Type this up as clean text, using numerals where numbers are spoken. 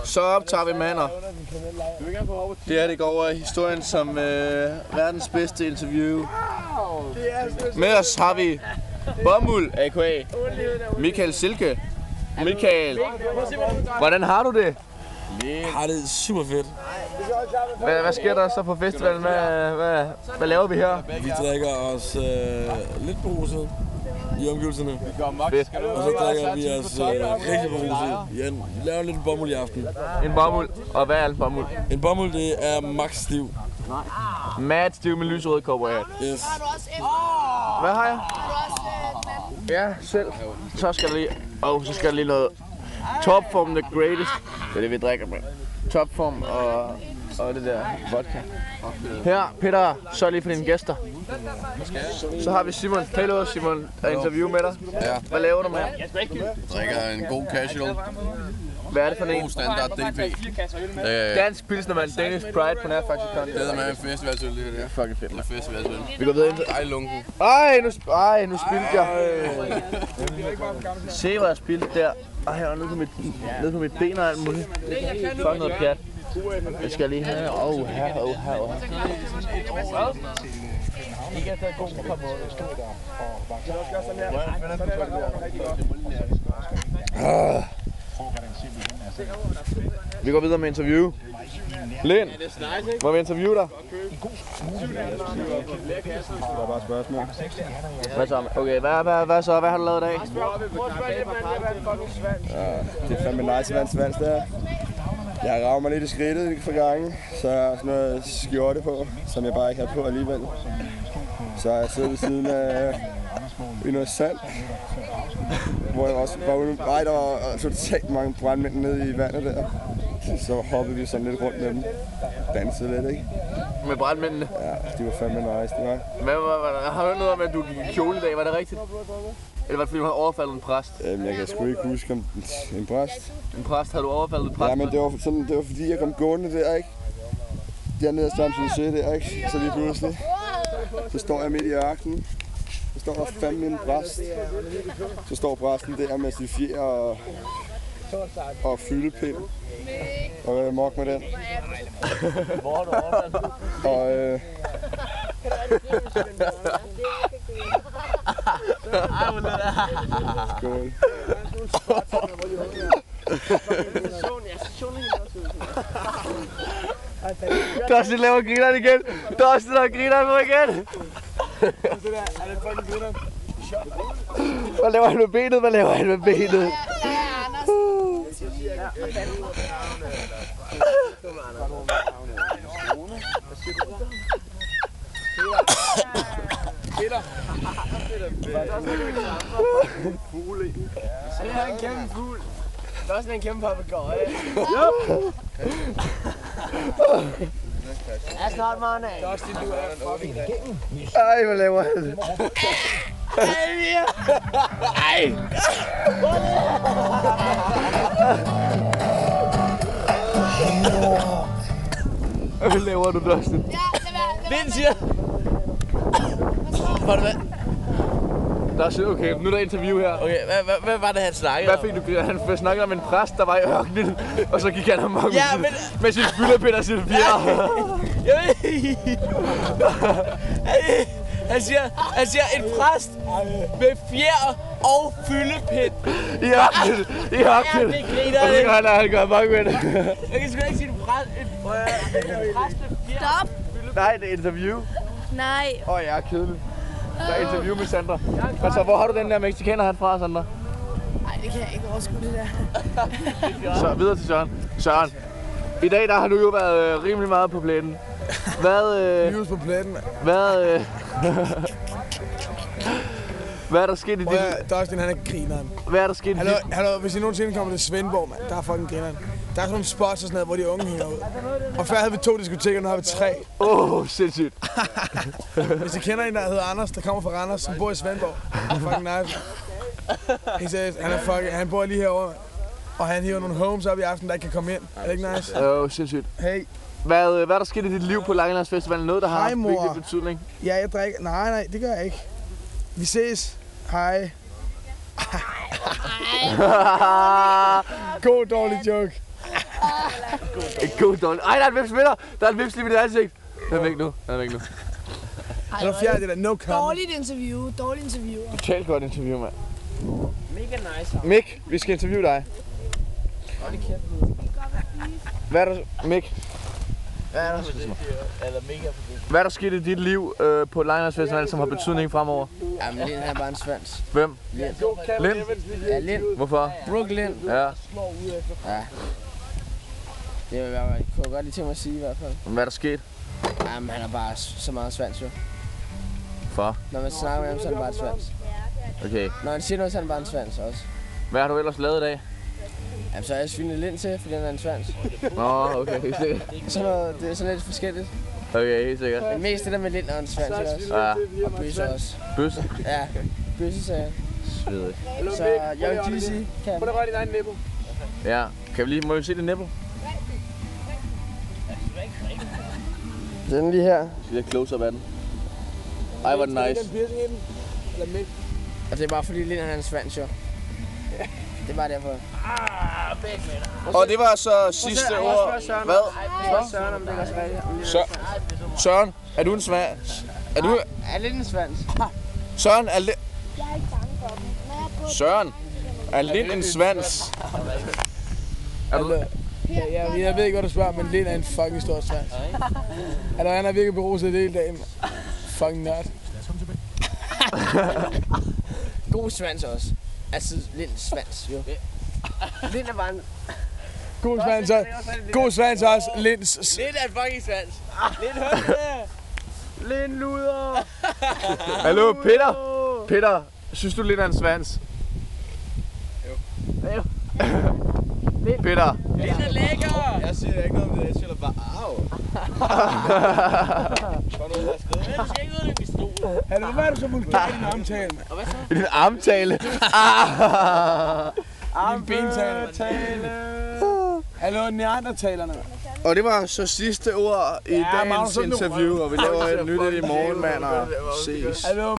Så optager vi mander. Det her det går over i historien som verdens bedste interview. Med os har vi Bomuld, a.k.a. Michael Silke. Michael, hvordan har du det? Jeg har det super fedt. Hvad sker der så på festivalen? Hvad laver vi her? Vi drikker os lidt beruset i omgivelserne. Fedt. Og så drikker vi os rigtig beruset. Ja, vi laver lidt bomuld i aften. En bomuld. Og hvad er en bomuld? En bomuld, det er max stiv. Mad stiv med lyserød cowboyhat. Yes. Hvad har jeg? Ja, selv. Så skal der lige noget Topform the greatest. Det er det vi drikker med. Topform og det der vodka. Her, Peter, sørg lige for dine gæster. Så har vi Simon. Hallo Simon, der er interview med dig. Ja. Hvad laver du med? Drikker en god casual. Hvad er det for en? God standard DP. Dansk pilsnermand, Danish Pride på nær faktisk. Det er med en festivalsøl, det her. Fucking fedt, Det er festivalsøl. Vi går videre ind til... Ej, lunken. Ej, nu spildte jeg. Se, hvor jeg spildte der. Ej, jeg var nede på mit ben og alt muligt. Fuck noget pjat. Jeg skal lige have... her. Ikke at der er god på Vi går videre med interview. Lind, må vi interviewe dig? Der er bare spørgsmål. Hvad så? Okay, hvad så? Hvad har du lavet i dag? Det er fandme nice vand svans der. Jeg har ravet mig lidt i skridtet for gange, så jeg har sådan noget skjorte på, som jeg bare ikke har på alligevel. Så jeg sidder ved siden af i noget sand, hvor jeg også var ude. Nej, der var totalt mange brandmænd nede i vandet der. Så hoppede vi sådan lidt rundt med dem. Dansede lidt, ikke? Med brandmændene? Ja, de var fandme nice, det var. Men har du noget om, at du gik i kjole i dag? Var det rigtigt? Eller var det fordi, du havde overfaldet en præst? Jeg kan sgu ikke huske om en præst. En præst? Havde du overfaldet en præst? Ja, men det var fordi, jeg kom gående der, ikke? Dernede af Samsø Sø der, ikke? Så lige pludselig, så står jeg midt i ørkenen. Så står der fandme en præst. Så står præsten der med sin fjer og fyldepind. Og mok med den. Hvor har du overfaldet? Og skål. Dustin laver grineren igen. Dustin der griner på igen. Hvad laver han med benet? Peter. Det er en kæmpe fugl. Det er også en kæmpe papegøje. That's not my name. Dustin, du er fucking Ej, hvad laver han? Ej! Hvad laver du, Dustin? Vind siger. Var det hvad? Dustin, okay, nu er der interview her. Okay, hvad var det, han snakkede om? Hvad fik du? Han snakkede om en præst, der var i ørkenen, og så gik han amok med sin fyldepind og sin fjer. Han siger en præst med fjer og fyldepind. I ørkenen. Det griner og så kan han gøre amok med det. Jeg kan sgu ikke sige en præst med fjer. Stop! Nej, det er interview. Nej. Jeg er kedelig. Der er interview med Sandra. Altså, hvor har du den der mexikaner han fra, Sandra? Nej, det kan jeg ikke overskue det der. Så videre til Søren. Søren, i dag der har du jo været rimelig meget på pletten. News på pletten. Hvad er der sket i dit... Dustin, han er grineren. Hvad er der sket i dit... Hallo, hvis I nogensinde kommer til Svendborg, mand, der er fucking grineren. Der er sådan nogle spots og sådan noget, hvor de unge hænger ud. Og før havde vi 2 diskoteker, nu har vi 3. Sindssygt. Hvis I kender en, der hedder Anders, der kommer fra Randers, som bor i Svendborg. Fucking nice. Han bor lige herovre, man. Og han hiver nogle homes op i aften, der ikke kan komme ind. Er det ikke nice? Sindssygt. Hey. Hvad er der sket i dit liv på Langelandsfestivalen? Noget, der har haft vigtig betydning? Ja, jeg drikker... Nej, det gør jeg ikke. Vi ses. Hej. God, dårlig joke. En god dårlig. Ej, der er en vips med dig. Der er en vips lige med dit ansigt. Den er væk nu. Så der fjerde det der no comment. Dårligt interview. Totalt godt interview, mand. Mega nice. Mik, vi skal interviewe dig. Hvad er der, Mik? Hvad er der sket i dit liv på Liners Festival, som har betydning fremover? Jamen, Lind er bare en svans. Hvem? Lind? Ja, Lind. Hvorfor? Brooklyn. Ja. Ja. Det vil jeg kunne godt lige tænke mig at sige i hvert fald. Hvad er der sket? Jamen, han er bare så meget svans, jo. For? Når man snakker med ham, så er han bare en svans. Okay. Når han siger noget, så er han bare en svans også. Hvad har du ellers lavet i dag? Jamen, så har jeg svinet Lind til, fordi han er en svans. Nå, okay, helt sikkert. Så noget, det er sådan lidt forskelligt. Okay, helt sikkert. Men mest det der med Lind og en svans også. Ja. Og Bøsse også. Bøsse? Ja, Bøsse sagde jeg. Svedig. Så Young Jeezy kan. Må du røre din egen nipple? Ja. Må vi se det nipple? Den lige her. Vi skal lige close up af den. Ej, hvor nice. Og det er bare fordi Lind er en svans, jo. Det er bare derfor. Og det var så sidste ord. Hvad? Søren, om det er rigtigt. Søren, er du en svans? Er du... Er Lind en svans? Søren, er Lind... Jeg er ikke bange for dem. Når jeg Søren, er Lind en svans? Er du... Jeg ved ikke, hvad du spørger, men Lind er en fucking stor svans. Altså, han har virkelig beruset hele dagen. Fucking nørd. God svans også. Altså, Linds svans, jo. Lind er bare en... God svans også. God svans også. Linds... Lind er en fucking svans. Lind, hør det! Lind luder! Hallo, Peter? Peter, synes du Lind er en svans? Jo. Peter. Lind er lækker! Jeg siger ikke noget om det, jeg siger bare, au. Du skal ikke ud af din pistol. Hallo, hvad er du så vulgær i din armtale, mand? I din armtale. Din bentale. Hallo, neandertalerne, mand. Og det var så sidste ord i dagens Magnus, så nu- interview, og vi laver et nyt i morgen, mand, og ses. Hallo,